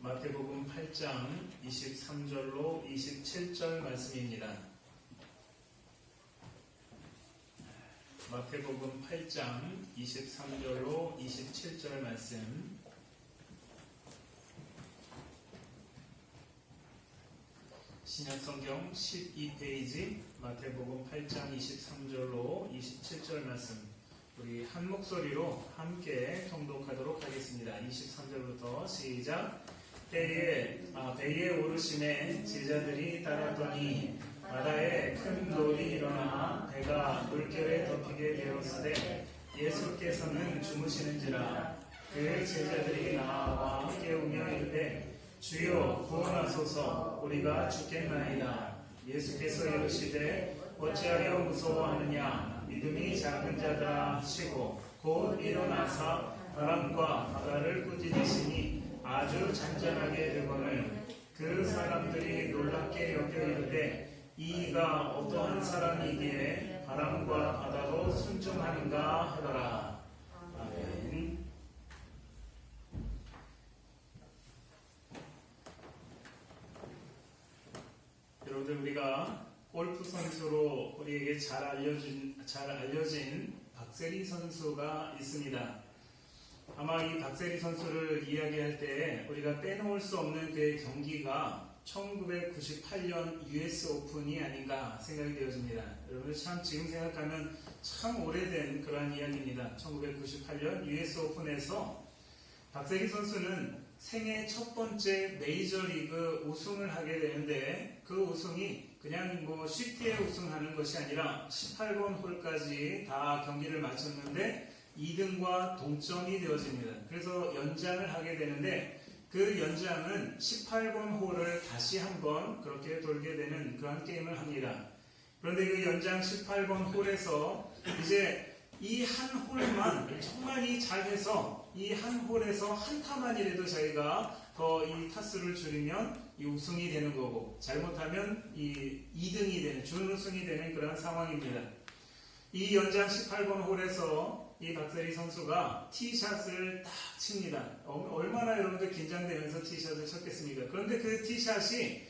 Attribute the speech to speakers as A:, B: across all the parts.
A: 마태복음 8장 23절로 27절 말씀입니다. 마태복음 8장 23절로 27절 말씀. 신약성경 12페이지 마태복음 8장 23절로 27절 말씀. 우리 한 목소리로 함께 통독하도록 하겠습니다. 23절부터 시작. 배에 오르심에 제자들이 따랐더니 바다에 큰 놀이 일어나 배가 물결에 덮이게 되었으되 예수께서는 주무시는지라. 그 제자들이 나와 깨우며 이르되 주여 구원하소서, 우리가 죽겠나이다. 예수께서 이르시되 어찌하여 무서워하느냐, 믿음이 작은 자들아 하시고 곧 일어나사 바람과 바다를 꾸짖으시니 아주 잔잔하게 되거늘 그 사람들이 놀랍게 여겨 이르되 이가 어떠한 사람이기에 바람과 바다도 순종하는가 하더라. 아멘. 여러분들, 우리가 골프 선수로 우리에게 잘 알려진 박세리 선수가 있습니다. 아마 이 박세리 선수를 이야기할 때 우리가 빼놓을 수 없는 그의 경기가 1998년 US 오픈이 아닌가 생각이 되어집니다. 여러분, 참 지금 생각하면 참 오래된 그러한 이야기입니다. 1998년 US 오픈에서 박세리 선수는 생애 첫 번째 메이저리그 우승을 하게 되는데, 그 우승이 그냥 쉽게 우승하는 것이 아니라 18번 홀까지 다 경기를 마쳤는데 2등과 동점이 되어집니다. 그래서 연장을 하게 되는데, 그 연장은 18번 홀을 다시 한번 그렇게 돌게 되는 그런 게임을 합니다. 그런데 그 연장 18번 홀에서 이제 이 한 홀만 정말 잘해서 이 한 홀에서 한 타만이라도 자기가 더 이 타수를 줄이면 이 우승이 되는 거고, 잘못하면 이 2등이 되는, 준우승이 되는 그런 상황입니다. 이 연장 18번 홀에서 이 박세리 선수가 티샷을 딱 칩니다. 얼마나 여러분들 긴장되면서 티샷을 쳤겠습니까? 그런데 그 티샷이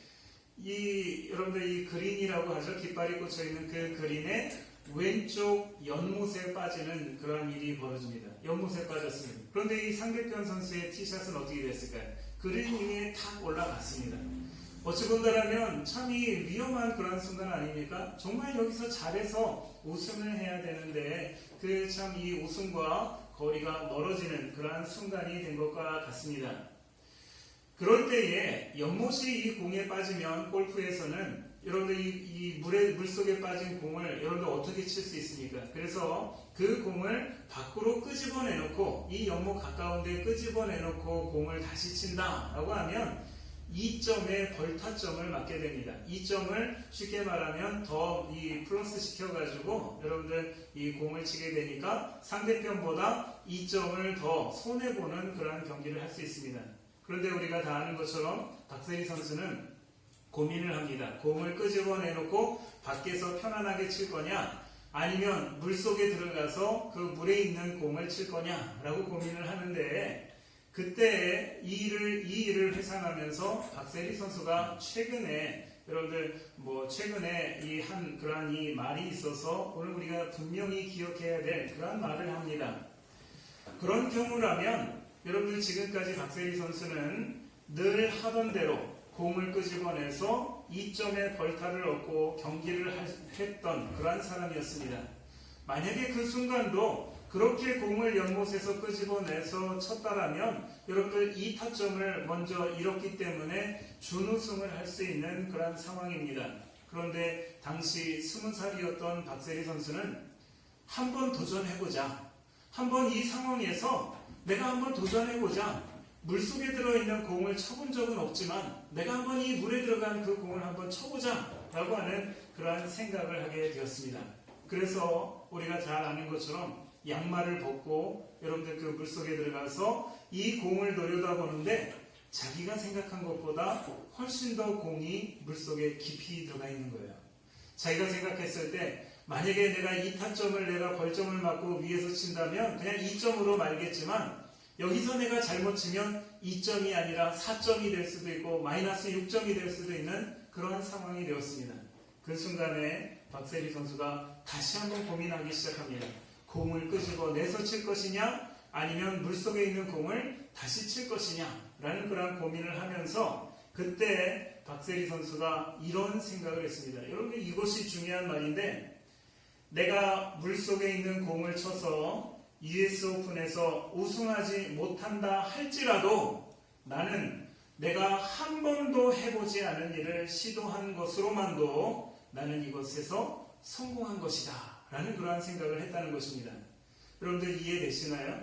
A: 여러분들 이 그린이라고 하죠. 깃발이 꽂혀 있는 그 그린의 왼쪽 연못에 빠지는 그런 일이 벌어집니다. 연못에 빠졌습니다. 그런데 이 상대편 선수의 티샷은 어떻게 됐을까요? 그린 위에 탁 올라갔습니다. 어찌 본다라면 참 위험한 그런 순간 아닙니까? 정말 여기서 잘해서 우승을 해야 되는데 그 참 이 우승과 거리가 멀어지는 그러한 순간이 된 것과 같습니다. 그럴 때에 연못이 이 공에 빠지면 골프에서는 여러분들 이 물속에 빠진 공을 여러분들 어떻게 칠 수 있습니까? 그래서 그 공을 밖으로 끄집어내놓고 이 연못 가까운데 끄집어내놓고 공을 다시 친다라고 하면 2점의 벌타점을 맞게 됩니다. 2점을 쉽게 말하면 더 플러스 시켜가지고 여러분들 이 공을 치게 되니까 상대편보다 2점을 더 손해보는 그런 경기를 할 수 있습니다. 그런데 우리가 다 아는 것처럼 박세리 선수는 고민을 합니다. 공을 끄집어내놓고 밖에서 편안하게 칠 거냐, 아니면 물속에 들어가서 그 물에 있는 공을 칠 거냐라고 고민을 하는데, 그때 이 일을 회상하면서 박세리 선수가 최근에 여러분들 최근에 그러한 말이 있어서 오늘 우리가 분명히 기억해야 될 그런 말을 합니다. 그런 경우라면 여러분들 지금까지 박세리 선수는 늘 하던 대로 공을 끄집어내서 2점의 벌타를 얻고 경기를 했던 그러한 사람이었습니다. 만약에 그 순간도 그렇게 공을 연못에서 끄집어내서 쳤다라면 여러분들 2타점을 먼저 잃었기 때문에 준우승을 할 수 있는 그런 상황입니다. 그런데 당시 20살이었던 박세리 선수는 한번 도전해보자. 한번 이 상황에서 내가 한번 도전해보자. 물속에 들어있는 공을 쳐본 적은 없지만 내가 한번 이 물에 들어간 그 공을 한번 쳐보자 라고 하는 그러한 생각을 하게 되었습니다. 그래서 우리가 잘 아는 것처럼 양말을 벗고 여러분들 그 물속에 들어가서 이 공을 노려다보는데 자기가 생각한 것보다 훨씬 더 공이 물속에 깊이 들어가 있는 거예요. 자기가 생각했을 때 만약에 내가 이 타점을 내가 벌점을 맞고 위에서 친다면 그냥 2점으로 말겠지만 여기서 내가 잘못 치면 2점이 아니라 4점이 될 수도 있고 마이너스 6점이 될 수도 있는 그러한 상황이 되었습니다. 그 순간에 박세리 선수가 다시 한번 고민하기 시작합니다. 공을 끄집어 내서 칠 것이냐 아니면 물속에 있는 공을 다시 칠 것이냐 라는 그런 고민을 하면서 그때 박세리 선수가 이런 생각을 했습니다. 여러분, 이것이 중요한 말인데, 내가 물속에 있는 공을 쳐서 US 오픈에서 우승하지 못한다 할지라도 나는 내가 한 번도 해보지 않은 일을 시도한 것으로만도 나는 이것에서 성공한 것이다 라는 그러한 생각을 했다는 것입니다. 여러분들 이해되시나요?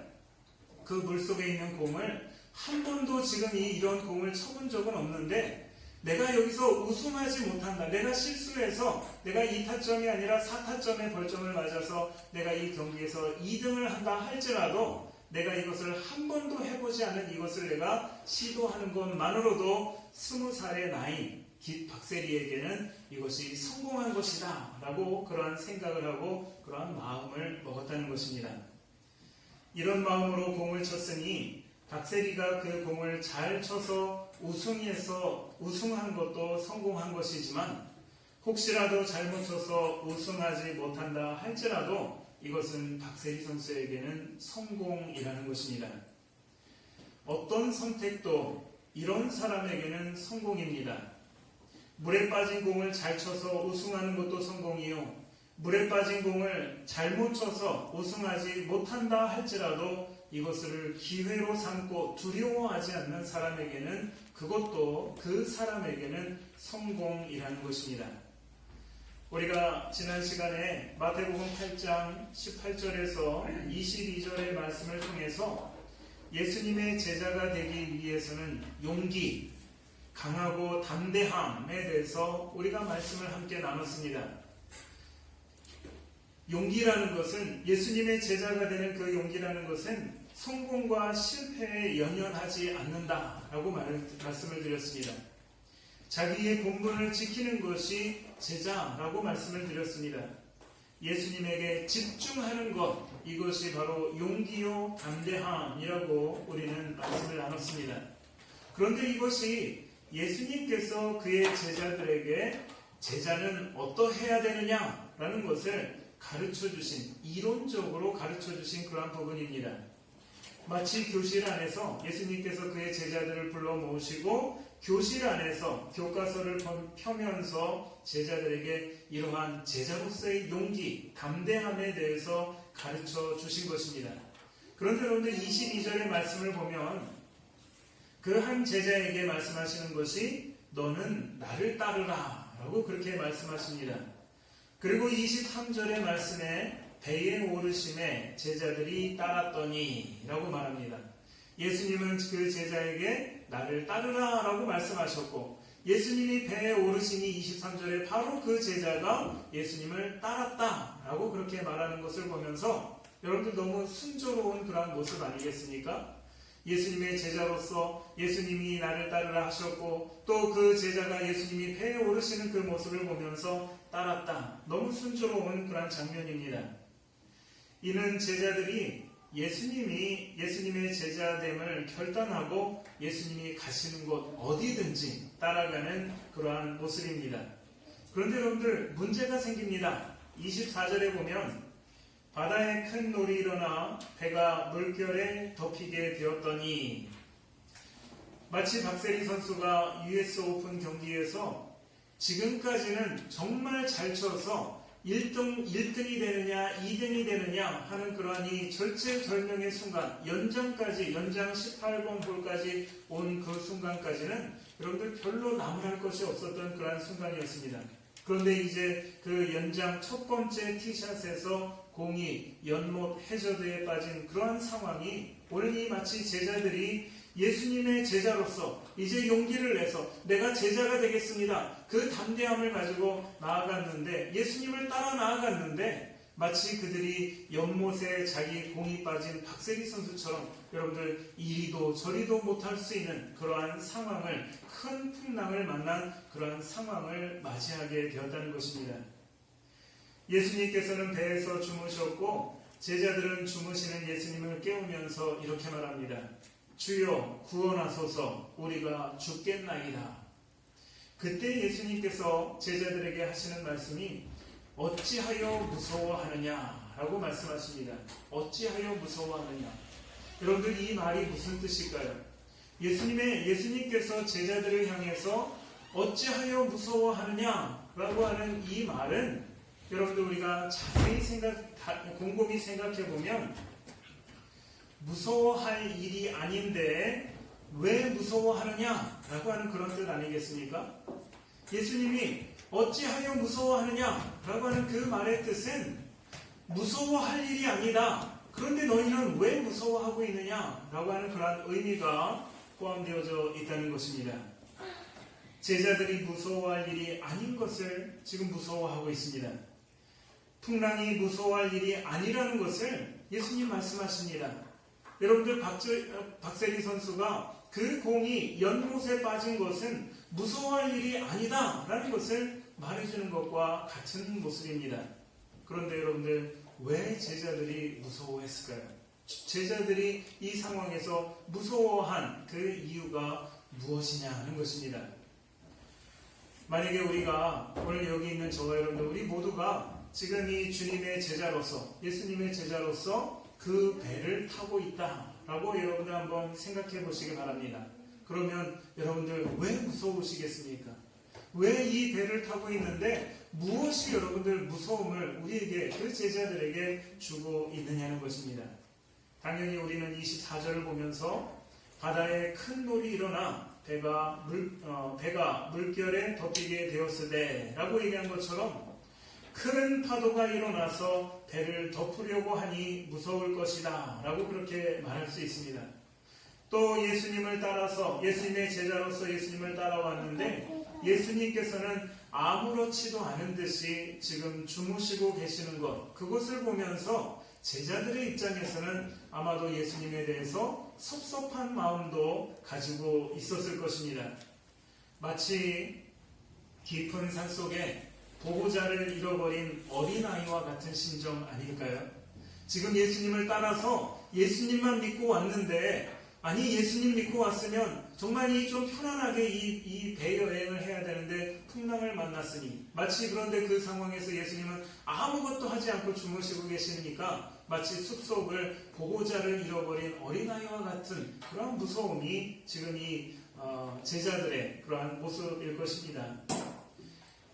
A: 그 물속에 있는 공을 한 번도 지금 이런 공을 쳐본 적은 없는데 내가 여기서 우승하지 못한다. 내가 실수해서 내가 2타점이 아니라 4타점의 벌점을 맞아서 내가 이 경기에서 2등을 한다 할지라도 내가 이것을 한 번도 해보지 않은 이것을 내가 시도하는 것만으로도 20살의 나이 박세리에게는 이것이 성공한 것이다 라고 그러한 생각을 하고 그러한 마음을 먹었다는 것입니다. 이런 마음으로 공을 쳤으니 박세리가 그 공을 잘 쳐서 우승한 것도 성공한 것이지만 혹시라도 잘못 쳐서 우승하지 못한다 할지라도 이것은 박세리 선수에게는 성공이라는 것입니다. 어떤 선택도 이런 사람에게는 성공입니다. 물에 빠진 공을 잘 쳐서 우승하는 것도 성공이요. 물에 빠진 공을 잘못 쳐서 우승하지 못한다 할지라도 이것을 기회로 삼고 두려워하지 않는 사람에게는 그것도 그 사람에게는 성공이라는 것입니다. 우리가 지난 시간에 마태복음 8장 18절에서 22절의 말씀을 통해서 예수님의 제자가 되기 위해서는 용기, 강하고 담대함에 대해서 우리가 말씀을 함께 나눴습니다. 용기라는 것은, 예수님의 제자가 되는 그 용기라는 것은 성공과 실패에 연연하지 않는다라고 말씀을 드렸습니다. 자기의 본분을 지키는 것이 제자라고 말씀을 드렸습니다. 예수님에게 집중하는 것, 이것이 바로 용기요 담대함이라고 우리는 말씀을 나눴습니다. 그런데 이것이 예수님께서 그의 제자들에게 제자는 어떠해야 되느냐라는 것을 가르쳐주신, 이론적으로 가르쳐주신 그러한 부분입니다. 마치 교실 안에서 예수님께서 그의 제자들을 불러 모으시고 교실 안에서 교과서를 펴면서 제자들에게 이러한 제자로서의 용기, 담대함에 대해서 가르쳐 주신 것입니다. 그런데 여러분들 22절의 말씀을 보면 그 한 제자에게 말씀하시는 것이 너는 나를 따르라 라고 그렇게 말씀하십니다. 그리고 23절의 말씀에 배에 오르심에 제자들이 따랐더니 라고 말합니다. 예수님은 그 제자에게 나를 따르라 라고 말씀하셨고 예수님이 배에 오르시니 23절에 바로 그 제자가 예수님을 따랐다 라고 그렇게 말하는 것을 보면서 여러분들 너무 순조로운 그런 모습 아니겠습니까? 예수님의 제자로서 예수님이 나를 따르라 하셨고 또 그 제자가 예수님이 배에 오르시는 그 모습을 보면서 따랐다. 너무 순조로운 그런 장면입니다. 이는 제자들이 예수님의 제자됨을 결단하고 예수님이 가시는 곳 어디든지 따라가는 그러한 모습입니다. 그런데 여러분들 문제가 생깁니다. 24절에 보면 바다에 큰 놀이 일어나 배가 물결에 덮이게 되었더니 마치 박세리 선수가 US 오픈 경기에서 지금까지는 정말 잘 쳐서 1등이 되느냐 2등이 되느냐 하는 그러한 이 절체절명의 순간 연장 18번 홀까지 온 그 순간까지는 여러분들 별로 나무랄 것이 없었던 그러한 순간이었습니다. 그런데 이제 그 연장 첫 번째 티샷에서 공이 연못 해저드에 빠진 그러한 상황이 오늘 이 마치 제자들이 예수님의 제자로서 이제 용기를 내서 내가 제자가 되겠습니다. 그 담대함을 가지고 나아갔는데 예수님을 따라 나아갔는데 마치 그들이 연못에 자기 공이 빠진 박세리 선수처럼 여러분들 이리도 저리도 못할 수 있는 그러한 상황을 큰 풍랑을 만난 그러한 상황을 맞이하게 되었다는 것입니다. 예수님께서는 배에서 주무셨고 제자들은 주무시는 예수님을 깨우면서 이렇게 말합니다. 주여 구원하소서 우리가 죽겠나이다. 그때 예수님께서 제자들에게 하시는 말씀이 어찌하여 무서워하느냐 라고 말씀하십니다. 어찌하여 무서워하느냐. 여러분들 이 말이 무슨 뜻일까요? 예수님께서 제자들을 향해서 어찌하여 무서워하느냐 라고 하는 이 말은 여러분들 우리가 자세히 곰곰이 생각해 보면 무서워할 일이 아닌데 왜 무서워하느냐 라고 하는 그런 뜻 아니겠습니까? 예수님이 어찌하여 무서워하느냐 라고 하는 그 말의 뜻은 무서워할 일이 아니다. 그런데 너희는 왜 무서워하고 있느냐 라고 하는 그런 의미가 포함되어져 있다는 것입니다. 제자들이 무서워할 일이 아닌 것을 지금 무서워하고 있습니다. 풍랑이 무서워할 일이 아니라는 것을 예수님 말씀하십니다. 여러분들 박세리 선수가 그 공이 연못에 빠진 것은 무서워할 일이 아니다 라는 것을 말해주는 것과 같은 모습입니다. 그런데 여러분들 왜 제자들이 무서워했을까요? 제자들이 이 상황에서 무서워한 그 이유가 무엇이냐 하는 것입니다. 만약에 우리가 오늘 여기 있는 저와 여러분들 우리 모두가 지금 이 주님의 제자로서 예수님의 제자로서 그 배를 타고 있다라고 여러분들 한번 생각해 보시기 바랍니다. 그러면 여러분들 왜 무서우시겠습니까? 왜 이 배를 타고 있는데 무엇이 여러분들 무서움을 우리에게 그 제자들에게 주고 있느냐는 것입니다. 당연히 우리는 24절을 보면서 바다에 큰 놀이 일어나 배가 물결에 덮이게 되었으되 라고 얘기한 것처럼 큰 파도가 일어나서 배를 덮으려고 하니 무서울 것이다 라고 그렇게 말할 수 있습니다. 또 예수님을 따라서 예수님의 제자로서 예수님을 따라왔는데 예수님께서는 아무렇지도 않은 듯이 지금 주무시고 계시는 것, 그것을 보면서 제자들의 입장에서는 아마도 예수님에 대해서 섭섭한 마음도 가지고 있었을 것입니다. 마치 깊은 산속에 보호자를 잃어버린 어린아이와 같은 심정 아닐까요? 지금 예수님을 따라서 예수님만 믿고 왔는데 아니 예수님 믿고 왔으면 정말 좀 편안하게 이 배 여행을 해야 되는데 풍랑을 만났으니 마치 그런데 그 상황에서 예수님은 아무것도 하지 않고 주무시고 계시니까 마치 숲속을 보호자를 잃어버린 어린아이와 같은 그런 무서움이 지금 이 제자들의 그러한 모습일 것입니다.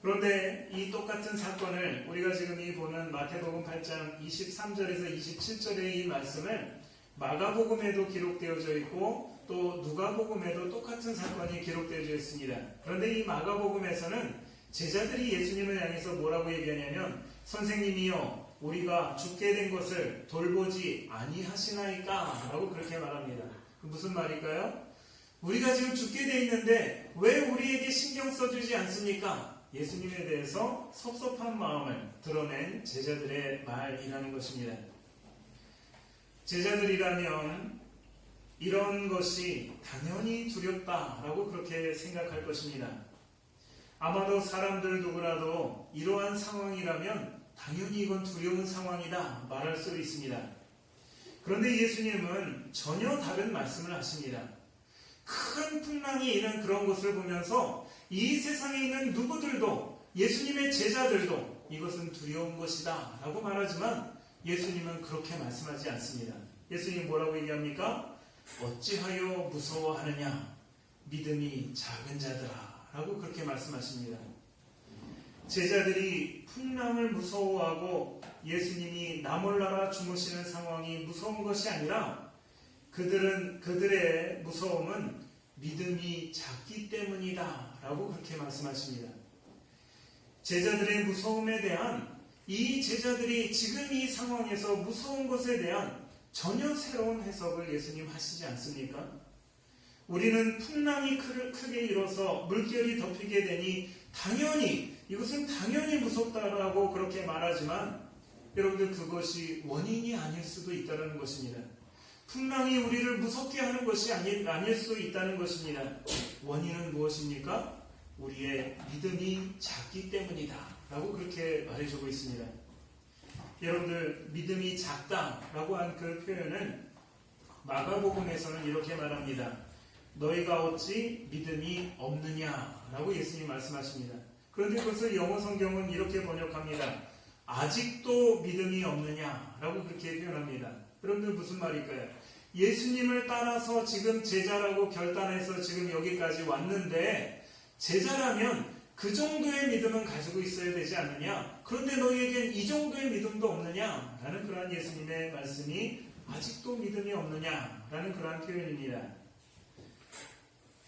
A: 그런데 이 똑같은 사건을 우리가 지금 이 보는 마태복음 8장 23절에서 27절의 이 말씀을 마가복음에도 기록되어져 있고 또 누가복음에도 똑같은 사건이 기록되어져 있습니다. 그런데 이 마가복음에서는 제자들이 예수님을 향해서 뭐라고 얘기하냐면 선생님이여 우리가 죽게 된 것을 돌보지 아니하시나이까 라고 그렇게 말합니다. 무슨 말일까요? 우리가 지금 죽게 돼 있는데 왜 우리에게 신경 써주지 않습니까? 예수님에 대해서 섭섭한 마음을 드러낸 제자들의 말이라는 것입니다. 제자들이라면 이런 것이 당연히 두렵다라고 그렇게 생각할 것입니다. 아마도 사람들 누구라도 이러한 상황이라면 당연히 이건 두려운 상황이다 말할 수 있습니다. 그런데 예수님은 전혀 다른 말씀을 하십니다. 큰 풍랑이 있는 그런 것을 보면서 이 세상에 있는 누구들도 예수님의 제자들도 이것은 두려운 것이다 라고 말하지만 예수님은 그렇게 말씀하지 않습니다. 예수님 뭐라고 얘기합니까? 어찌하여 무서워하느냐 믿음이 작은 자들아 라고 그렇게 말씀하십니다. 제자들이 풍랑을 무서워하고 예수님이 나 몰라라 주무시는 상황이 무서운 것이 아니라 그들의 무서움은 믿음이 작기 때문이다 라고 그렇게 말씀하십니다. 제자들의 무서움에 대한 이 제자들이 지금 이 상황에서 무서운 것에 대한 전혀 새로운 해석을 예수님 하시지 않습니까? 우리는 풍랑이 크게 일어서 물결이 덮이게 되니 이것은 당연히 무섭다라고 그렇게 말하지만 여러분들 그것이 원인이 아닐 수도 있다는 것입니다. 풍랑이 우리를 무섭게 하는 것이 아닐 수 있다는 것입니다. 원인은 무엇입니까? 우리의 믿음이 작기 때문이다 라고 그렇게 말해주고 있습니다. 여러분들 믿음이 작다라고 한 그 표현은 마가복음에서는 이렇게 말합니다. 너희가 어찌 믿음이 없느냐라고 예수님이 말씀하십니다. 그런데 그것을 영어 성경은 이렇게 번역합니다. 아직도 믿음이 없느냐라고 그렇게 표현합니다. 여러분들 무슨 말일까요? 예수님을 따라서 지금 제자라고 결단해서 지금 여기까지 왔는데 제자라면 그 정도의 믿음은 가지고 있어야 되지 않느냐? 그런데 너희에겐 이 정도의 믿음도 없느냐? 라는 그러한 예수님의 말씀이 아직도 믿음이 없느냐? 라는 그러한 표현입니다.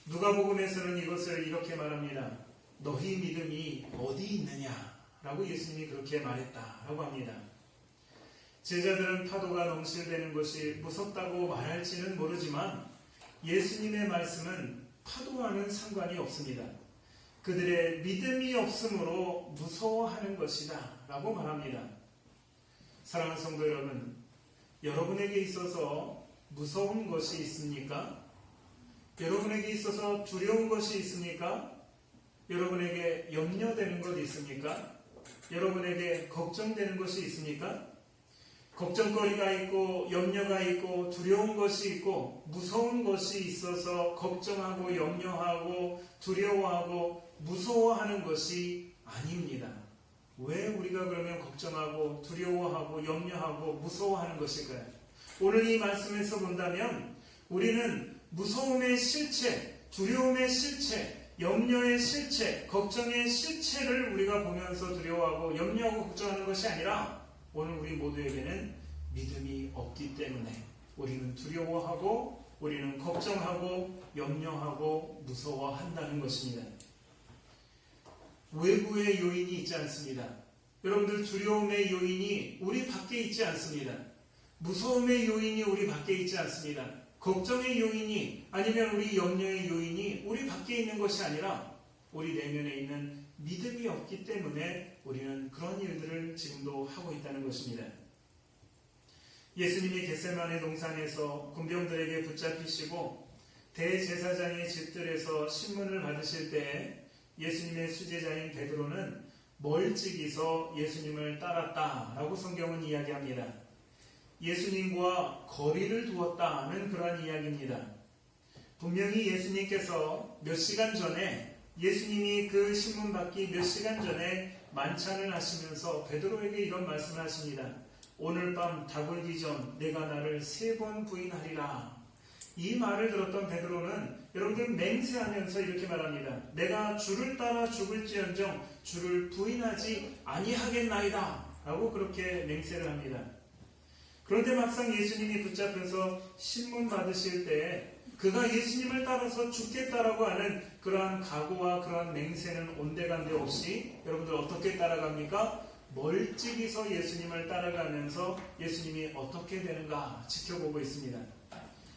A: 누가복음에서는 이것을 이렇게 말합니다. 너희 믿음이 어디 있느냐? 라고 예수님이 그렇게 말했다라고 합니다. 제자들은 파도가 넘실대는 것이 무섭다고 말할지는 모르지만 예수님의 말씀은 파도와는 상관이 없습니다. 그들의 믿음이 없으므로 무서워하는 것이다 라고 말합니다. 사랑하는 성도 여러분, 여러분에게 있어서 무서운 것이 있습니까? 여러분에게 있어서 두려운 것이 있습니까? 여러분에게 염려되는 것이 있습니까? 여러분에게 걱정되는 것이 있습니까? 걱정거리가 있고 염려가 있고 두려운 것이 있고 무서운 것이 있어서 걱정하고 염려하고 두려워하고 무서워하는 것이 아닙니다. 왜 우리가 그러면 걱정하고 두려워하고 염려하고 무서워하는 것일까요? 오늘 이 말씀에서 본다면 우리는 무서움의 실체, 두려움의 실체, 염려의 실체, 걱정의 실체를 우리가 보면서 두려워하고 염려하고 걱정하는 것이 아니라 오늘 우리 모두에게는 믿음이 없기 때문에 우리는 두려워하고 우리는 걱정하고 염려하고 무서워한다는 것입니다. 외부의 요인이 있지 않습니다. 여러분들 두려움의 요인이 우리 밖에 있지 않습니다. 무서움의 요인이 우리 밖에 있지 않습니다. 걱정의 요인이 아니면 우리 염려의 요인이 우리 밖에 있는 것이 아니라 우리 내면에 있는 믿음이 없기 때문에 우리는 그런 일들을 지금도 하고 있다는 것입니다. 예수님이 겟세마네 동산에서 군병들에게 붙잡히시고 대제사장의 집들에서 신문을 받으실 때 예수님의 수제자인 베드로는 멀찍이서 예수님을 따랐다라고 성경은 이야기합니다. 예수님과 거리를 두었다는 그러한 이야기입니다. 분명히 예수님께서 몇 시간 전에 예수님이 그 신문 받기 몇 시간 전에 만찬을 하시면서 베드로에게 이런 말씀을 하십니다. 오늘 밤 닭울기 전 내가 나를 3번 부인하리라. 이 말을 들었던 베드로는 여러분들 맹세하면서 이렇게 말합니다. 내가 주를 따라 죽을지언정 주를 부인하지 아니하겠나이다 라고 그렇게 맹세를 합니다. 그런데 막상 예수님이 붙잡혀서 신문 받으실 때 그가 예수님을 따라서 죽겠다라고 하는 그러한 각오와 그러한 맹세는 온데간데 없이 여러분들 어떻게 따라갑니까? 멀찍이서 예수님을 따라가면서 예수님이 어떻게 되는가 지켜보고 있습니다.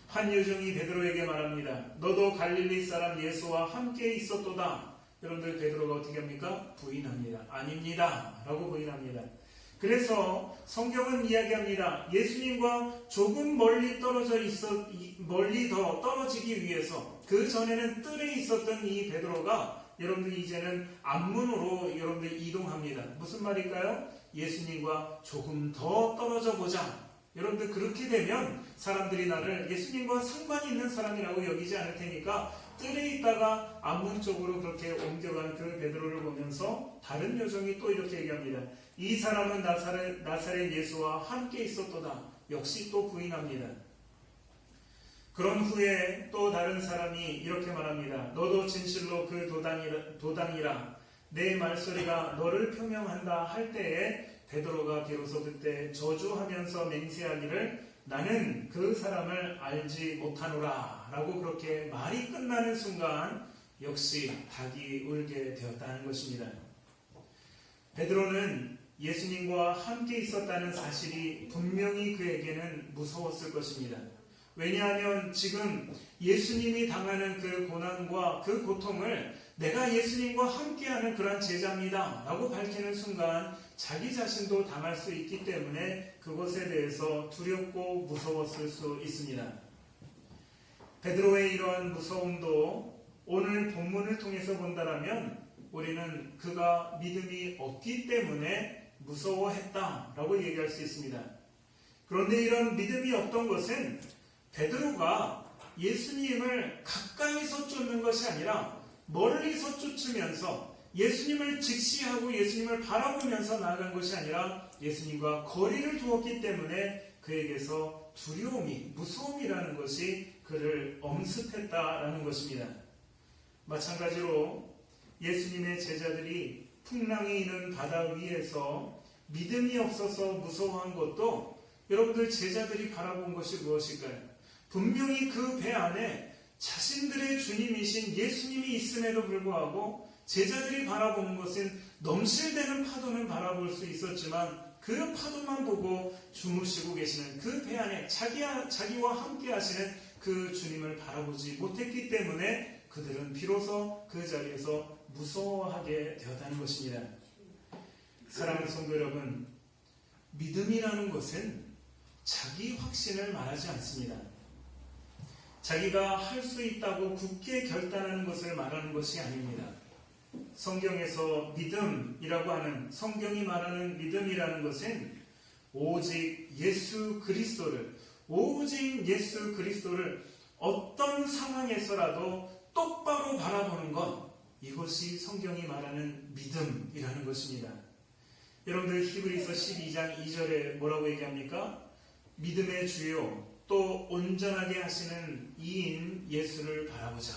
A: 한 요정이 베드로에게 말합니다. 너도 갈릴리 사람 예수와 함께 있었도다. 여러분들 베드로가 어떻게 합니까? 부인합니다. 아닙니다 라고 부인합니다. 그래서 성경은 이야기합니다. 예수님과 조금 멀리 멀리 더 떨어지기 위해서 그 전에는 뜰에 있었던 이 베드로가 여러분들 이제는 앞문으로 여러분들 이동합니다. 무슨 말일까요? 예수님과 조금 더 떨어져 보자. 여러분들 그렇게 되면 사람들이 나를 예수님과 상관이 있는 사람이라고 여기지 않을 테니까 뜰에 있다가 앞문 쪽으로 그렇게 옮겨간 그 베드로를 보면서 다른 요정이 또 이렇게 얘기합니다. 이 사람은 나사렛 예수와 함께 있었도다. 역시 또 부인합니다. 그런 후에 또 다른 사람이 이렇게 말합니다. 너도 진실로 그 도당이라 내 말소리가 너를 표명한다 할 때에 베드로가 비로소 그때 저주하면서 맹세하기를 나는 그 사람을 알지 못하노라 라고 그렇게 말이 끝나는 순간 역시 닭이 울게 되었다는 것입니다. 베드로는 예수님과 함께 있었다는 사실이 분명히 그에게는 무서웠을 것입니다. 왜냐하면 지금 예수님이 당하는 그 고난과 그 고통을 내가 예수님과 함께하는 그런 제자입니다 라고 밝히는 순간 자기 자신도 당할 수 있기 때문에 그것에 대해서 두렵고 무서웠을 수 있습니다. 베드로의 이러한 무서움도 오늘 본문을 통해서 본다라면 우리는 그가 믿음이 없기 때문에 무서워했다라고 얘기할 수 있습니다. 그런데 이런 믿음이 없던 것은 베드로가 예수님을 가까이서 쫓는 것이 아니라 멀리서 쫓으면서 예수님을 직시하고 예수님을 바라보면서 나아간 것이 아니라 예수님과 거리를 두었기 때문에 그에게서 두려움이, 무서움이라는 것이 그를 엄습했다라는 것입니다. 마찬가지로 예수님의 제자들이 풍랑이 있는 바다 위에서 믿음이 없어서 무서워한 것도 여러분들 제자들이 바라본 것이 무엇일까요? 분명히 그 배 안에 자신들의 주님이신 예수님이 있음에도 불구하고 제자들이 바라보는 것은 넘실대는 파도는 바라볼 수 있었지만 그 파도만 보고 주무시고 계시는 그 배 안에 자기와 함께 하시는 그 주님을 바라보지 못했기 때문에 그들은 비로소 그 자리에서 무서워하게 되었다는 것입니다. 사랑하는 성도 여러분, 믿음이라는 것은 자기 확신을 말하지 않습니다. 자기가 할 수 있다고 굳게 결단하는 것을 말하는 것이 아닙니다. 성경에서 믿음이라고 하는, 성경이 말하는 믿음이라는 것은 오직 예수 그리스도를 어떤 상황에서라도 똑바로 바라보는 것, 이것이 성경이 말하는 믿음이라는 것입니다. 여러분들 히브리서 12장 2절에 뭐라고 얘기합니까? 믿음의 주요 또 온전하게 하시는 이인 예수를 바라보자.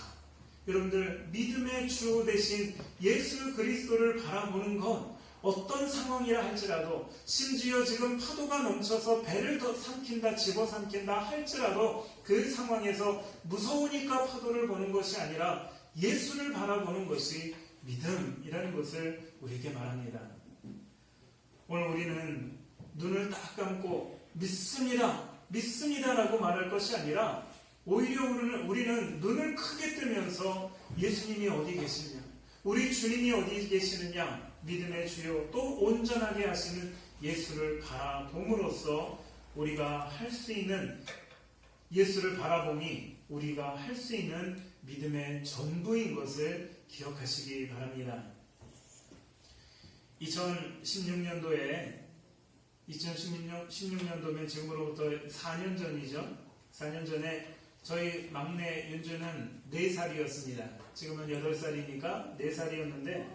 A: 여러분들 믿음의 주 대신 예수 그리스도를 바라보는 것, 어떤 상황이라 할지라도, 심지어 지금 파도가 넘쳐서 배를 더 삼킨다, 집어삼킨다 할지라도 그 상황에서 무서우니까 파도를 보는 것이 아니라 예수를 바라보는 것이 믿음이라는 것을 우리에게 말합니다. 오늘 우리는 눈을 딱 감고 믿습니다라고 말할 것이 아니라 오히려 우리는 눈을 크게 뜨면서 예수님이 어디 계시느냐, 우리 주님이 어디 계시느냐, 믿음의 주요 또 온전하게 하시는 예수를 바라봄으로써 우리가 할 수 있는, 예수를 바라봄이 우리가 할 수 있는 믿음의 전부인 것을 기억하시기 바랍니다. 2016년도면 지금으로부터 4년 전이죠. 4년 전에 저희 막내 윤주는 4살이었습니다. 지금은 8살이니까 4살이었는데,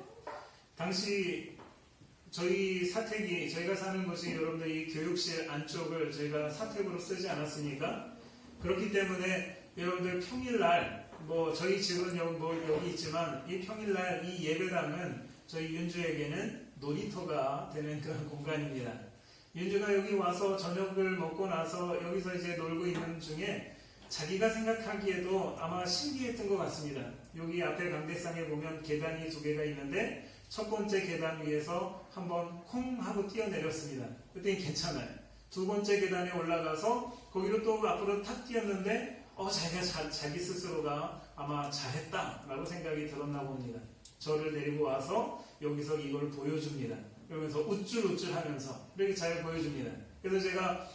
A: 당시 저희 사택이, 저희가 사는 곳이 여러분들 이 교육실 안쪽을 저희가 사택으로 쓰지 않았습니까? 그렇기 때문에 여러분들 평일날, 저희 집은 여기 있지만 이 평일날 이 예배당은 저희 윤주에게는 놀이터가 되는 그런 공간입니다. 윤주가 여기 와서 저녁을 먹고 나서 여기서 이제 놀고 있는 중에 자기가 생각하기에도 아마 신기했던 것 같습니다. 여기 앞에 강대상에 보면 계단이 2개가 있는데 첫 번째 계단 위에서 한번 콩 하고 뛰어내렸습니다. 그랬더니 괜찮아요. 두 번째 계단에 올라가서 거기로 또 앞으로 탁 뛰었는데 자기가 자기 스스로가 아마 잘했다라고 생각이 들었나 봅니다. 저를 데리고 와서 여기서 이걸 보여줍니다. 그러면서 우쭐우쭐 하면서 이렇게 잘 보여줍니다. 그래서 제가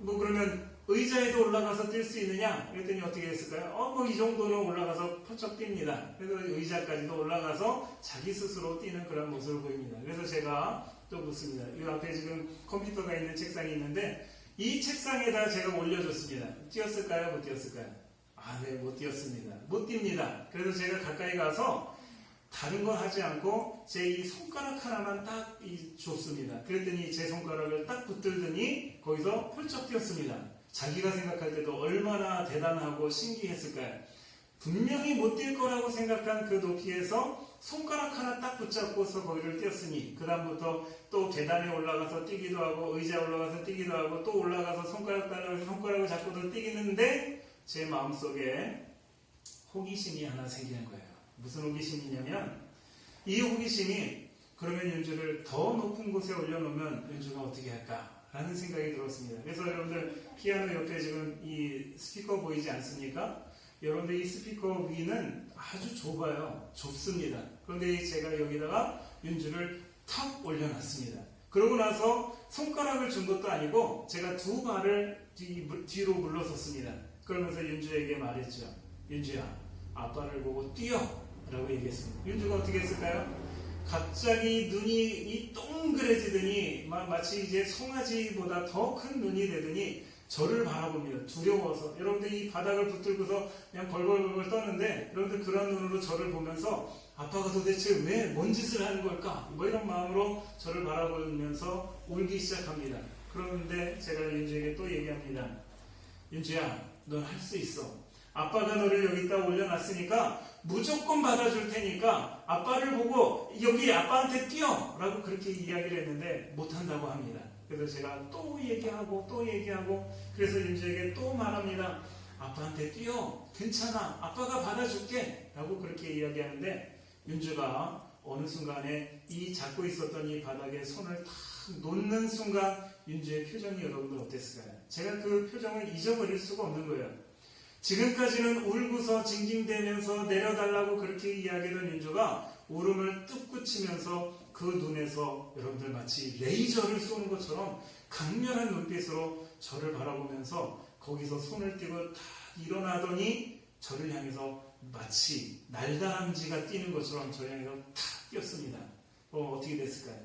A: 그러면 의자에도 올라가서 뛸 수 있느냐? 그랬더니 어떻게 했을까요? 이 정도는 올라가서 펄쩍 뜁니다. 그래서 의자까지도 올라가서 자기 스스로 뛰는 그런 모습을 보입니다. 그래서 제가 또 묻습니다. 이 앞에 지금 컴퓨터가 있는 책상이 있는데 이 책상에다 제가 올려줬습니다. 뛰었을까요? 못 뛰었을까요? 네, 못 뛰었습니다. 못 뜁니다. 그래서 제가 가까이 가서 다른 거 하지 않고 제 이 손가락 하나만 딱 줬습니다. 그랬더니 제 손가락을 딱 붙들더니 거기서 펄쩍 뛰었습니다. 자기가 생각할 때도 얼마나 대단하고 신기했을까요? 분명히 못 뛸 거라고 생각한 그 높이에서 손가락 하나 딱 붙잡고서 거기를 뛰었으니 그 다음부터 또 계단에 올라가서 뛰기도 하고 의자에 올라가서 뛰기도 하고 또 올라가서 손가락을 잡고도 뛰기는데 제 마음속에 호기심이 하나 생기는 거예요. 무슨 호기심이냐면 이 호기심이 그러면 윤주를 더 높은 곳에 올려놓으면 윤주가 어떻게 할까? 라는 생각이 들었습니다. 그래서 여러분들 피아노 옆에 지금 이 스피커 보이지 않습니까? 여러분들 이 스피커 위는 아주 좁아요. 좁습니다. 그런데 제가 여기다가 윤주를 탁 올려놨습니다. 그러고 나서 손가락을 준 것도 아니고 제가 두 발을 뒤로 물러섰습니다. 그러면서 윤주에게 말했죠. 윤주야, 아빠를 보고 뛰어! 라고 얘기했습니다. 윤주가 어떻게 했을까요? 갑자기 눈이 이 동그래지더니 마치 이제 송아지보다 더 큰 눈이 되더니 저를 바라봅니다. 두려워서. 여러분들 이 바닥을 붙들고서 그냥 벌벌벌 떠는데 여러분들 그런 눈으로 저를 보면서 아빠가 도대체 왜 뭔 짓을 하는 걸까? 뭐 이런 마음으로 저를 바라보면서 울기 시작합니다. 그런데 제가 윤주에게 또 얘기합니다. 윤주야, 넌 할 수 있어. 아빠가 너를 여기다 올려놨으니까 무조건 받아줄 테니까 아빠를 보고 여기 아빠한테 뛰어! 라고 그렇게 이야기를 했는데 못한다고 합니다. 그래서 제가 또 얘기하고 그래서 윤주에게 또 말합니다. 아빠한테 뛰어! 괜찮아! 아빠가 받아줄게! 라고 그렇게 이야기하는데 윤주가 어느 순간에 이 잡고 있었던 이 바닥에 손을 탁 놓는 순간 윤주의 표정이 여러분들 어땠을까요? 제가 그 표정을 잊어버릴 수가 없는 거예요. 지금까지는 울고서 징징대면서 내려달라고 그렇게 이야기하던 윤주가 울음을 뚝 그치면서 그 눈에서 여러분들 마치 레이저를 쏘는 것처럼 강렬한 눈빛으로 저를 바라보면서 거기서 손을 띄고 탁 일어나더니 저를 향해서 마치 날다람쥐가 뛰는 것처럼 저를 향해서 탁 뛰었습니다. 어떻게 됐을까요?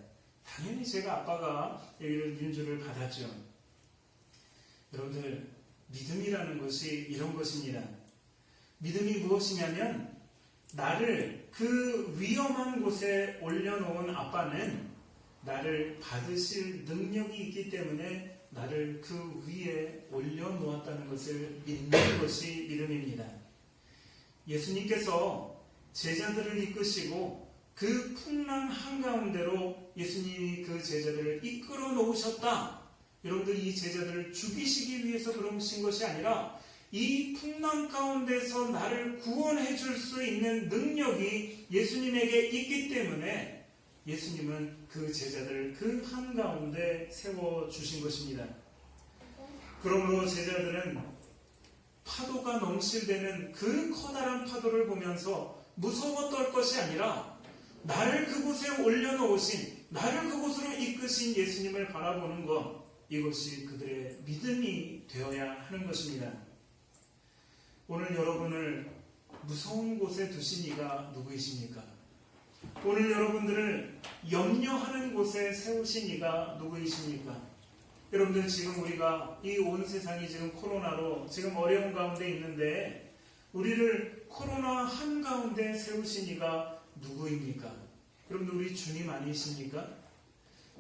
A: 당연히 제가 아빠가 여기를 윤주를 받았죠. 여러분들 믿음이라는 것이 이런 것입니다. 믿음이 무엇이냐면 나를 그 위험한 곳에 올려놓은 아빠는 나를 받으실 능력이 있기 때문에 나를 그 위에 올려놓았다는 것을 믿는 것이 믿음입니다. 예수님께서 제자들을 이끄시고 그 풍랑 한가운데로 예수님이 그 제자들을 이끌어 놓으셨다. 여러분들 이 제자들을 죽이시기 위해서 그러신 것이 아니라 이 풍랑 가운데서 나를 구원해 줄 수 있는 능력이 예수님에게 있기 때문에 예수님은 그 제자들을 그 한가운데 세워주신 것입니다. 그러므로 제자들은 파도가 넘실대는 그 커다란 파도를 보면서 무서워 떨 것이 아니라 나를 그곳에 올려놓으신, 나를 그곳으로 이끄신 예수님을 바라보는 것, 이것이 그들의 믿음이 되어야 하는 것입니다. 오늘 여러분을 무서운 곳에 두신 이가 누구이십니까? 오늘 여러분들을 염려하는 곳에 세우신 이가 누구이십니까? 여러분들 지금 우리가 이 온 세상이 지금 코로나로 지금 어려운 가운데 있는데 우리를 코로나 한가운데 세우신 이가 누구입니까? 여러분들 우리 주님 아니십니까?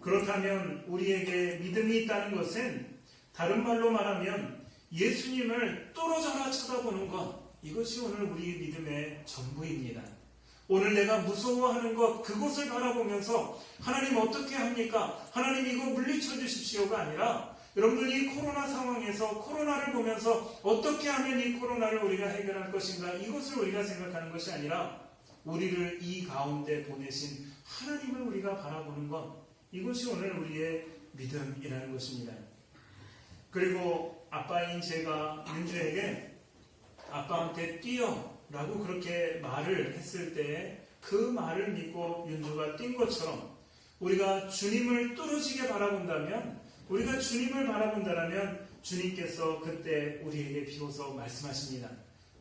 A: 그렇다면 우리에게 믿음이 있다는 것은 다른 말로 말하면 예수님을 뚫어져라 쳐다보는 것, 이것이 오늘 우리의 믿음의 전부입니다. 오늘 내가 무서워하는 것, 그것을 바라보면서 하나님 어떻게 합니까? 하나님 이거 물리쳐 주십시오가 아니라 여러분들 이 코로나 상황에서 코로나를 보면서 어떻게 하면 이 코로나를 우리가 해결할 것인가, 이것을 우리가 생각하는 것이 아니라 우리를 이 가운데 보내신 하나님을 우리가 바라보는 것, 이것이 오늘 우리의 믿음이라는 것입니다. 그리고 아빠인 제가 윤주에게 아빠한테 뛰어 라고 그렇게 말을 했을 때 그 말을 믿고 윤주가 뛴 것처럼 우리가 주님을 뚫어지게 바라본다면, 우리가 주님을 바라본다면 주님께서 그때 우리에게 비로소 말씀하십니다.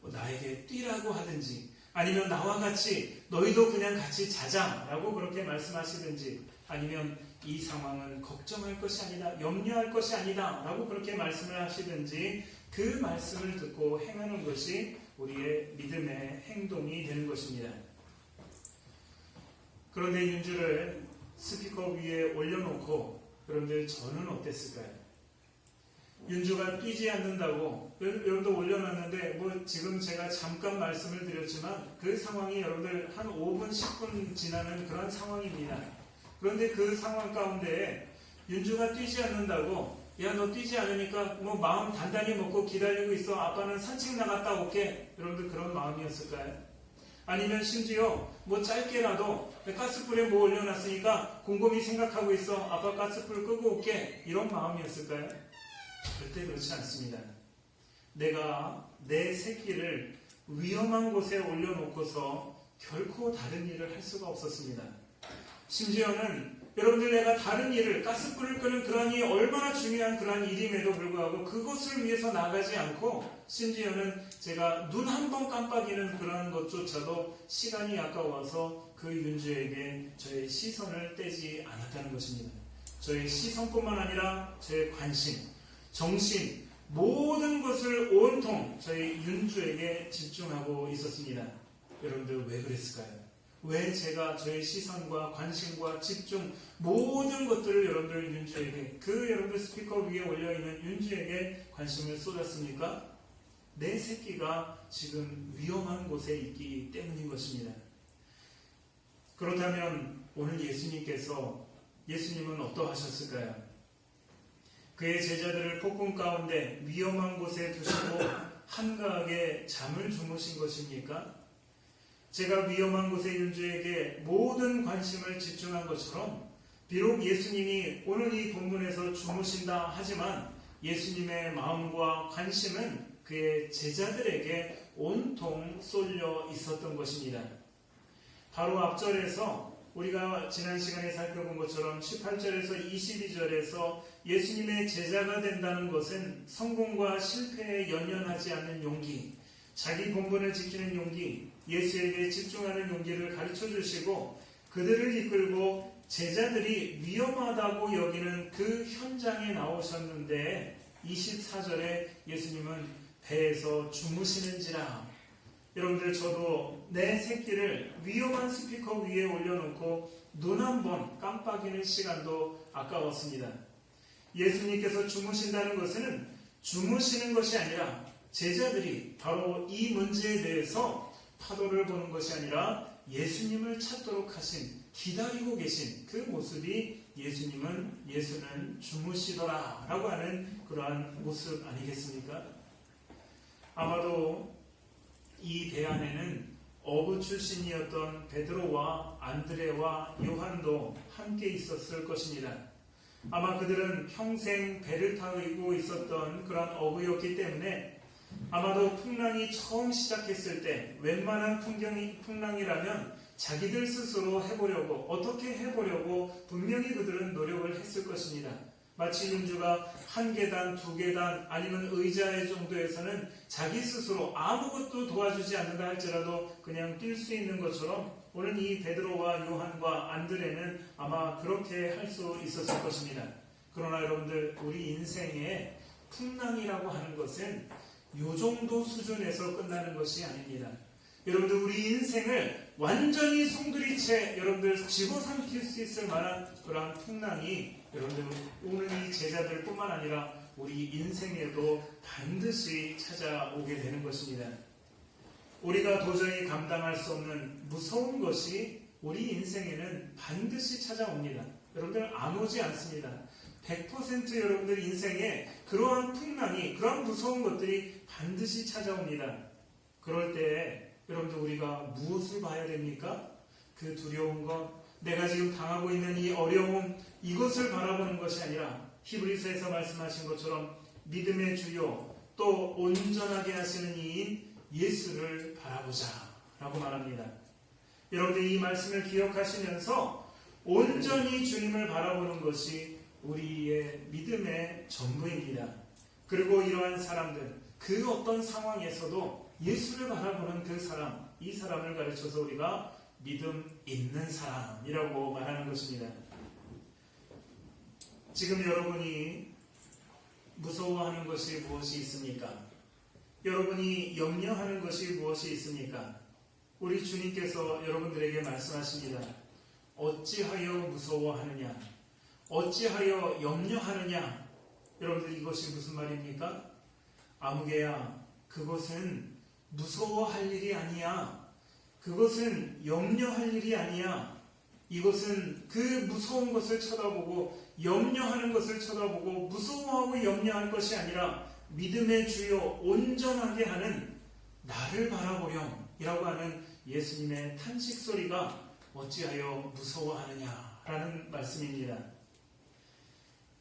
A: 나에게 뛰라고 하든지 아니면 나와 같이 너희도 그냥 같이 자자 라고 그렇게 말씀하시든지 아니면 이 상황은 걱정할 것이 아니다, 염려할 것이 아니다 라고 그렇게 말씀을 하시든지 그 말씀을 듣고 행하는 것이 우리의 믿음의 행동이 되는 것입니다. 그런데 윤주를 스피커 위에 올려놓고 여러분들 저는 어땠을까요? 윤주가 뛰지 않는다고 여러분들 올려놨는데 지금 제가 잠깐 말씀을 드렸지만 그 상황이 여러분들 한 5분 10분 지나는 그런 상황입니다. 그런데 그 상황 가운데 윤주가 뛰지 않는다고, 야 너 뛰지 않으니까 마음 단단히 먹고 기다리고 있어, 아빠는 산책 나갔다 올게, 여러분들 그런 마음이었을까요? 아니면 심지어 짧게라도 가스불에 올려놨으니까 곰곰이 생각하고 있어, 아빠 가스불 끄고 올게, 이런 마음이었을까요? 절대 그렇지 않습니다. 내가 내 새끼를 위험한 곳에 올려놓고서 결코 다른 일을 할 수가 없었습니다. 심지어는 여러분들 내가 다른 일을 가스불을 끄는 그러한 일이 얼마나 중요한 그러한 일임에도 불구하고 그것을 위해서 나가지 않고 심지어는 제가 눈 한 번 깜빡이는 그러한 것조차도 시간이 아까워서 그 윤주에게 저의 시선을 떼지 않았다는 것입니다. 저의 시선뿐만 아니라 저의 관심, 정신, 모든 것을 온통 저희 윤주에게 집중하고 있었습니다. 여러분들 왜 그랬을까요? 왜 제가 저의 시선과 관심과 집중 모든 것들을 여러분들 윤주에게 여러분들 스피커 위에 올려있는 윤주에게 관심을 쏟았습니까? 내 새끼가 지금 위험한 곳에 있기 때문인 것입니다. 그렇다면 오늘 예수님은 어떠하셨을까요? 그의 제자들을 폭풍 가운데 위험한 곳에 두시고 한가하게 잠을 주무신 것입니까? 제가 위험한 곳에 윤주에게 모든 관심을 집중한 것처럼 비록 예수님이 오늘 이 본문에서 주무신다 하지만 예수님의 마음과 관심은 그의 제자들에게 온통 쏠려 있었던 것입니다. 바로 앞절에서 우리가 지난 시간에 살펴본 것처럼 18절에서 22절에서 예수님의 제자가 된다는 것은 성공과 실패에 연연하지 않는 용기, 자기 본분을 지키는 용기, 예수에게 집중하는 용기를 가르쳐 주시고 그들을 이끌고 제자들이 위험하다고 여기는 그 현장에 나오셨는데 24절에 예수님은 배에서 주무시는지라. 여러분들 저도 내 새끼를 위험한 스피커 위에 올려놓고 눈 한 번 깜빡이는 시간도 아까웠습니다. 예수님께서 주무신다는 것은 주무시는 것이 아니라 제자들이 바로 이 문제에 대해서 파도를 보는 것이 아니라 예수님을 찾도록 하신, 기다리고 계신 그 모습이 예수는 주무시더라 라고 하는 그러한 모습 아니겠습니까? 아마도 이 배 안에는 어부 출신이었던 베드로와 안드레와 요한도 함께 있었을 것입니다. 아마 그들은 평생 배를 타고 있었던 그런 어부였기 때문에 아마도 풍랑이 처음 시작했을 때 웬만한 풍랑이라면 자기들 스스로 어떻게 해보려고 분명히 그들은 노력을 했을 것입니다. 마치 윤주가 한 계단, 두 계단 아니면 의자 정도에서는 자기 스스로 아무것도 도와주지 않는다 할지라도 그냥 뛸 수 있는 것처럼 오늘 이 베드로와 요한과 안드레는 아마 그렇게 할 수 있었을 것입니다. 그러나 여러분들 우리 인생에 풍랑이라고 하는 것은 이 정도 수준에서 끝나는 것이 아닙니다. 여러분들 우리 인생을 완전히 송두리째 여러분들 집어삼킬 수 있을 만한 그러한 풍랑이 여러분들 오늘 이 제자들 뿐만 아니라 우리 인생에도 반드시 찾아오게 되는 것입니다. 우리가 도저히 감당할 수 없는 무서운 것이 우리 인생에는 반드시 찾아옵니다. 여러분들 안 오지 않습니다. 100% 여러분들 인생에 그러한 풍랑이, 그러한 무서운 것들이 반드시 찾아옵니다. 그럴 때 여러분들 우리가 무엇을 봐야 됩니까? 그 두려운 것, 내가 지금 당하고 있는 이 어려움, 이것을 바라보는 것이 아니라 히브리서에서 말씀하신 것처럼 믿음의 주요 또 온전하게 하시는 이인 예수를 바라보자 라고 말합니다. 여러분들 이 말씀을 기억하시면서 온전히 주님을 바라보는 것이 우리의 믿음의 전부입니다. 그리고 이러한 사람들, 그 어떤 상황에서도 예수를 바라보는 그 사람, 이 사람을 가르쳐서 우리가 믿음 있는 사람이라고 말하는 것입니다. 지금 여러분이 무서워하는 것이 무엇이 있습니까? 여러분이 염려하는 것이 무엇이 있습니까? 우리 주님께서 여러분들에게 말씀하십니다. 어찌하여 무서워하느냐? 어찌하여 염려하느냐? 여러분들 이것이 무슨 말입니까? 아무개야, 그것은 무서워할 일이 아니야. 그것은 염려할 일이 아니야. 이것은 그 무서운 것을 쳐다보고 염려하는 것을 쳐다보고 무서워하고 염려하는 것이 아니라 믿음의 주요 온전하게 하는 나를 바라보렴 이라고 하는 예수님의 탄식 소리가 어찌하여 무서워하느냐라는 말씀입니다.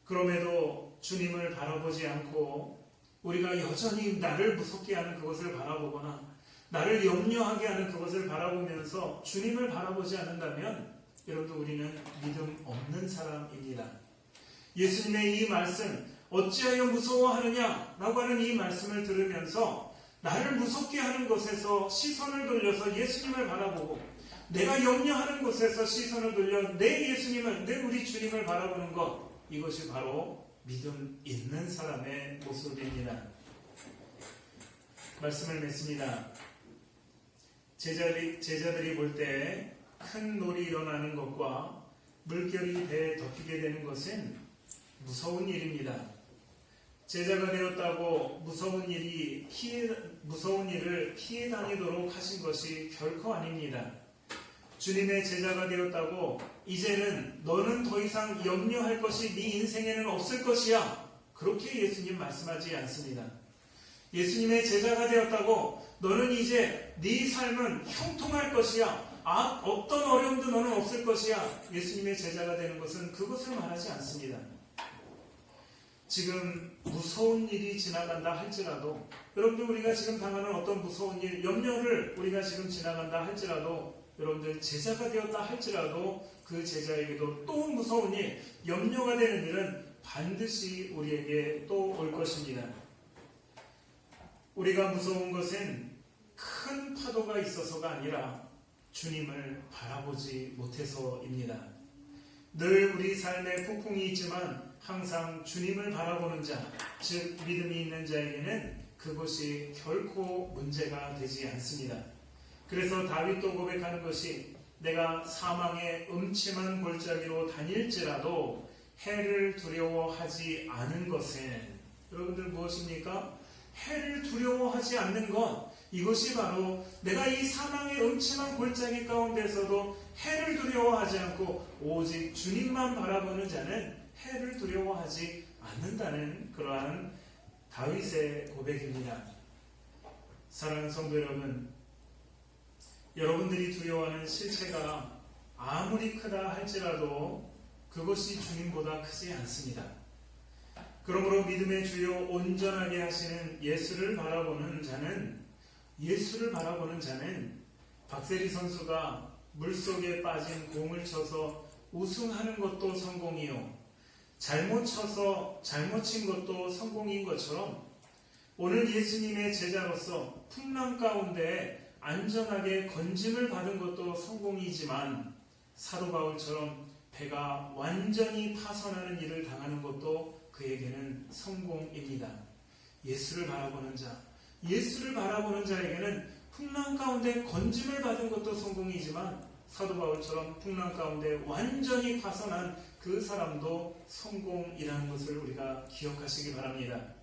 A: 그럼에도 주님을 바라보지 않고 우리가 여전히 나를 무섭게 하는 그것을 바라보거나 나를 염려하게 하는 그것을 바라보면서 주님을 바라보지 않는다면 여러분들 우리는 믿음 없는 사람입니다. 예수님의 이 말씀, 어찌하여 무서워하느냐 라고 하는 이 말씀을 들으면서 나를 무섭게 하는 것에서 시선을 돌려서 예수님을 바라보고, 내가 염려하는 곳에서 시선을 돌려 내 예수님을, 내 우리 주님을 바라보는 것, 이것이 바로 믿음 있는 사람의 모습입니다. 말씀을 맺습니다. 제자들이 볼 때 큰 놀이 일어나는 것과 물결이 배에 덮이게 되는 것은 무서운 일입니다. 제자가 되었다고 무서운 일을 피해 다니도록 하신 것이 결코 아닙니다. 주님의 제자가 되었다고 이제는 너는 더 이상 염려할 것이 네 인생에는 없을 것이야, 그렇게 예수님 말씀하지 않습니다. 예수님의 제자가 되었다고 너는 이제 네 삶은 형통할 것이야, 어떤 어려움도 너는 없을 것이야, 예수님의 제자가 되는 것은 그것을 말하지 않습니다. 지금 무서운 일이 지나간다 할지라도, 여러분들 우리가 지금 당하는 어떤 무서운 일, 염려를 우리가 지금 지나간다 할지라도, 여러분들 제자가 되었다 할지라도 그 제자에게도 또 무서운 일, 염려가 되는 일은 반드시 우리에게 또 올 것입니다. 우리가 무서운 것은 큰 파도가 있어서가 아니라 주님을 바라보지 못해서입니다. 늘 우리 삶에 폭풍이 있지만 항상 주님을 바라보는 자, 즉 믿음이 있는 자에게는 그것이 결코 문제가 되지 않습니다. 그래서 다윗도 고백하는 것이, 내가 사망의 음침한 골짜기로 다닐지라도 해를 두려워하지 않은 것은, 여러분들 무엇입니까? 해를 두려워하지 않는 것, 이것이 바로 내가 이 사망의 음침한 골짜기 가운데서도 해를 두려워하지 않고 오직 주님만 바라보는 자는 해를 두려워하지 않는다는 그러한 다윗의 고백입니다. 사랑하는 성도 여러분, 여러분들이 두려워하는 실체가 아무리 크다 할지라도 그것이 주님보다 크지 않습니다. 그러므로 믿음의 주요 온전하게 하시는 예수를 바라보는 자는 박세리 선수가 물속에 빠진 공을 쳐서 우승하는 것도 성공이요, 잘못 친 것도 성공인 것처럼 오늘 예수님의 제자로서 풍랑 가운데 안전하게 건짐을 받은 것도 성공이지만, 사도 바울처럼 배가 완전히 파손하는 일을 당하는 것도 그에게는 성공입니다. 예수를 바라보는 자에게는 풍랑 가운데 건짐을 받은 것도 성공이지만, 사도 바울처럼 풍랑 가운데 완전히 파손한 그 사람도 성공이라는 것을 우리가 기억하시기 바랍니다.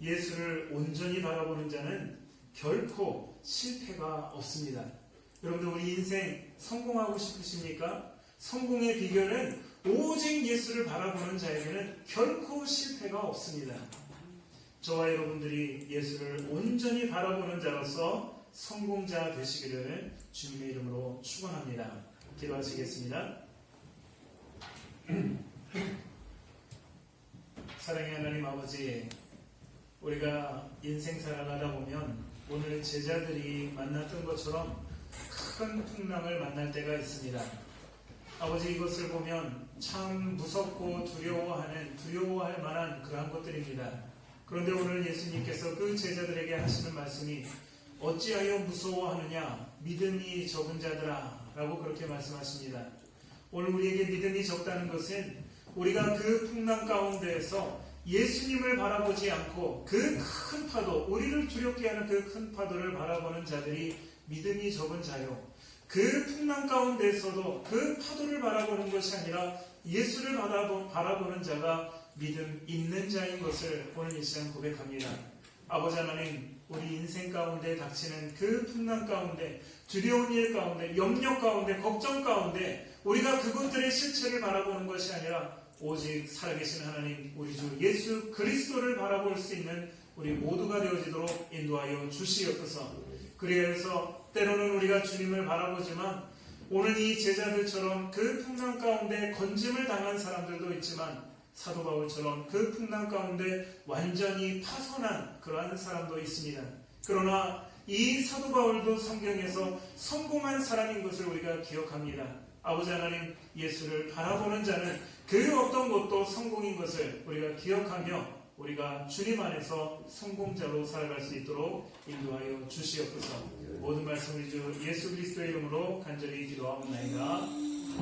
A: 예수를 온전히 바라보는 자는 결코 실패가 없습니다. 여러분들 우리 인생 성공하고 싶으십니까? 성공의 비결은 오직 예수를 바라보는 자에게는 결코 실패가 없습니다. 저와 여러분들이 예수를 온전히 바라보는 자로서 성공자 되시기를 주님의 이름으로 축원합니다. 기도하시겠습니다. 사랑의 하나님 아버지, 우리가 인생 살아가다 보면 오늘 제자들이 만났던 것처럼 큰 풍랑을 만날 때가 있습니다. 아버지, 이것을 보면 참 무섭고 두려워할 만한 그러한 것들입니다. 그런데 오늘 예수님께서 그 제자들에게 하시는 말씀이, 어찌하여 무서워하느냐 믿음이 적은 자들아 라고 그렇게 말씀하십니다. 오늘 우리에게 믿음이 적다는 것은 우리가 그 풍랑 가운데에서 예수님을 바라보지 않고 그 큰 파도, 우리를 두렵게 하는 그 큰 파도를 바라보는 자들이 믿음이 적은 자요, 그 풍랑 가운데에서도 그 파도를 바라보는 것이 아니라 예수를 바라보는 자가 믿음 있는 자인 것을 오늘 이 시간 고백합니다. 아버지 하나님, 우리 인생 가운데 닥치는 그 풍랑 가운데, 두려운 일 가운데, 염려 가운데, 걱정 가운데 우리가 그것들의 실체를 바라보는 것이 아니라 오직 살아계신 하나님, 우리 주 예수 그리스도를 바라볼 수 있는 우리 모두가 되어지도록 인도하여 주시옵소서. 그래서 때로는 우리가 주님을 바라보지만 오늘 이 제자들처럼 그 풍랑 가운데 건짐을 당한 사람들도 있지만, 사도 바울처럼 그 풍랑 가운데 완전히 파손한 그러한 사람도 있습니다. 그러나 이 사도 바울도 성경에서 성공한 사람인 것을 우리가 기억합니다. 아버지 하나님, 예수를 바라보는 자는 그 어떤 것도 성공인 것을 우리가 기억하며 우리가 주님 안에서 성공자로 살아갈 수 있도록 인도하여 주시옵소서. 모든 말씀 우리 주 예수 그리스도의 이름으로 간절히 기도하옵나이다.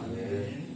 A: 아멘.